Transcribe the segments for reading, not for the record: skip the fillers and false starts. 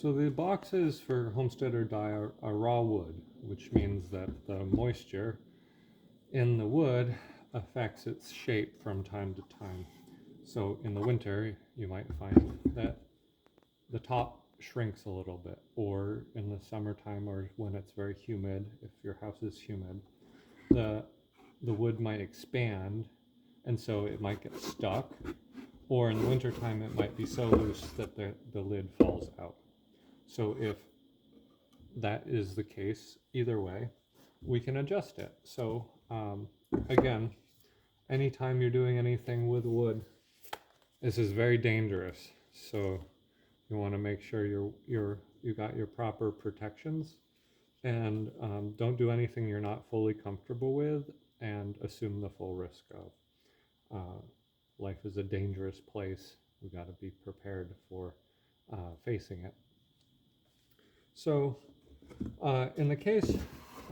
So the boxes for Homestead or Die are raw wood, which means that the moisture in the wood affects its shape from time to time. So in the winter, you might find that the top shrinks a little bit, or in the summertime, or when it's very humid, if your house is humid, the wood might expand, and so it might get stuck, or in the wintertime it might be so loose that the lid falls out. So if that is the case, either way, we can adjust it. So again, anytime you're doing anything with wood, this is very dangerous. So you want to make sure you got your proper protections, and don't do anything you're not fully comfortable with, and assume the full risk of. Life is a dangerous place. We got to be prepared for facing it. So in the case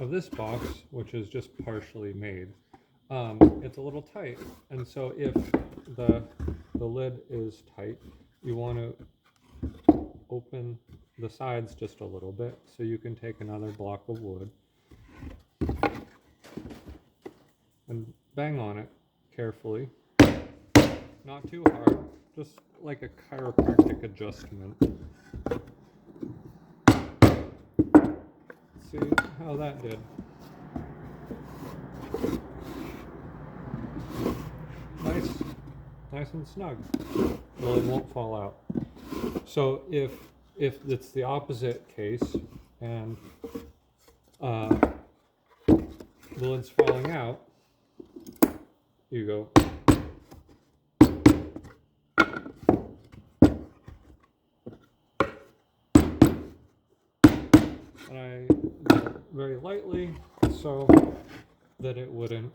of this box, which is just partially made, it's a little tight, and so if the lid is tight, you want to open the sides just a little bit, so you can take another block of wood and bang on it carefully, not too hard, just like a chiropractic adjustment. See how that did. Nice and snug. Well, it won't fall out. So if it's the opposite case and the lid's falling out, you go and I do it very lightly so that it wouldn't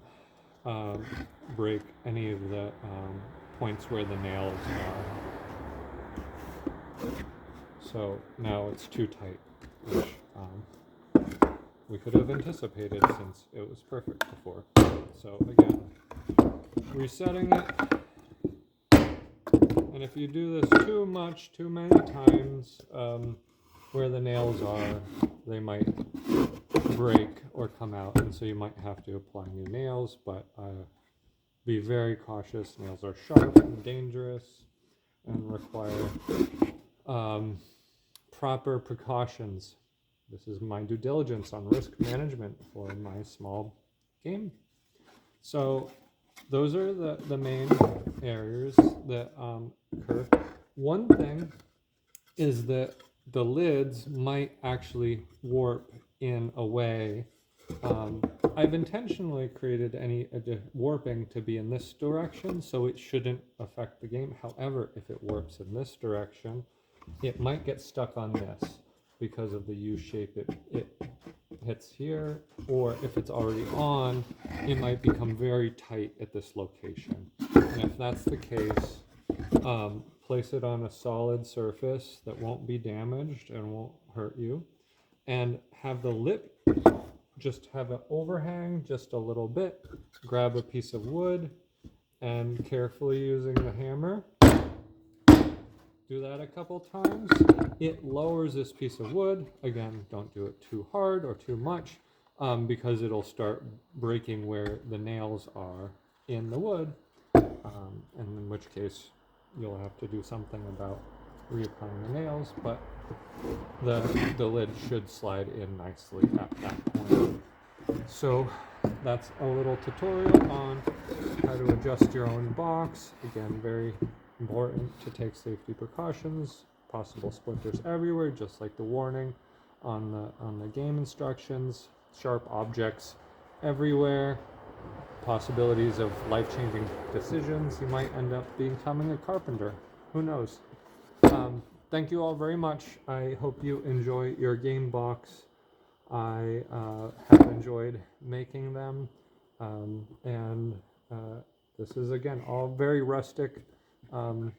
break any of the points where the nails are. So now it's too tight, which we could have anticipated since it was perfect before. So again, resetting it, and if you do this too many times, where the nails are, they might break or come out, and so you might have to apply new nails, but be very cautious. Nails are sharp and dangerous and require proper precautions. This is my due diligence on risk management for my small game. So those are the main areas that occur. One thing is that the lids might actually warp in a way. I've intentionally created any warping to be in this direction, so it shouldn't affect the game. However, if it warps in this direction, it might get stuck on this because of the U shape it hits here, or if it's already on, it might become very tight at this location. And if that's the case, place it on a solid surface that won't be damaged and won't hurt you, and have the lip just have an overhang just a little bit. Grab a piece of wood and carefully using the hammer, do that a couple times. It lowers this piece of wood. Again, don't do it too hard or too much, because it'll start breaking where the nails are in the wood, and in which case you'll have to do something about reapplying the nails, but the lid should slide in nicely at that point. So that's a little tutorial on how to adjust your own box. Again, very important to take safety precautions. Possible splinters everywhere, just like the warning on the game instructions. Sharp objects everywhere. Possibilities of life-changing decisions. You might end up becoming a carpenter. Who knows? Thank you all very much. I hope you enjoy your game box. I have enjoyed making them, and this is again all very rustic. Some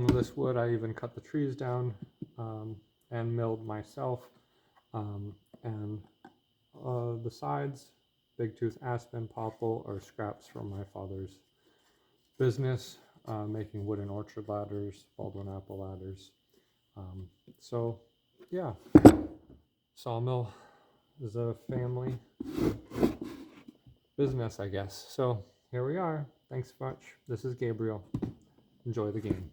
of this wood I even cut the trees down and milled myself, and the sides, big tooth aspen popple, are scraps from my father's business, making wooden orchard ladders, Baldwin apple ladders. So yeah, sawmill is a family business, I guess. So here we are. Thanks much. This is Gabriel. Enjoy the game.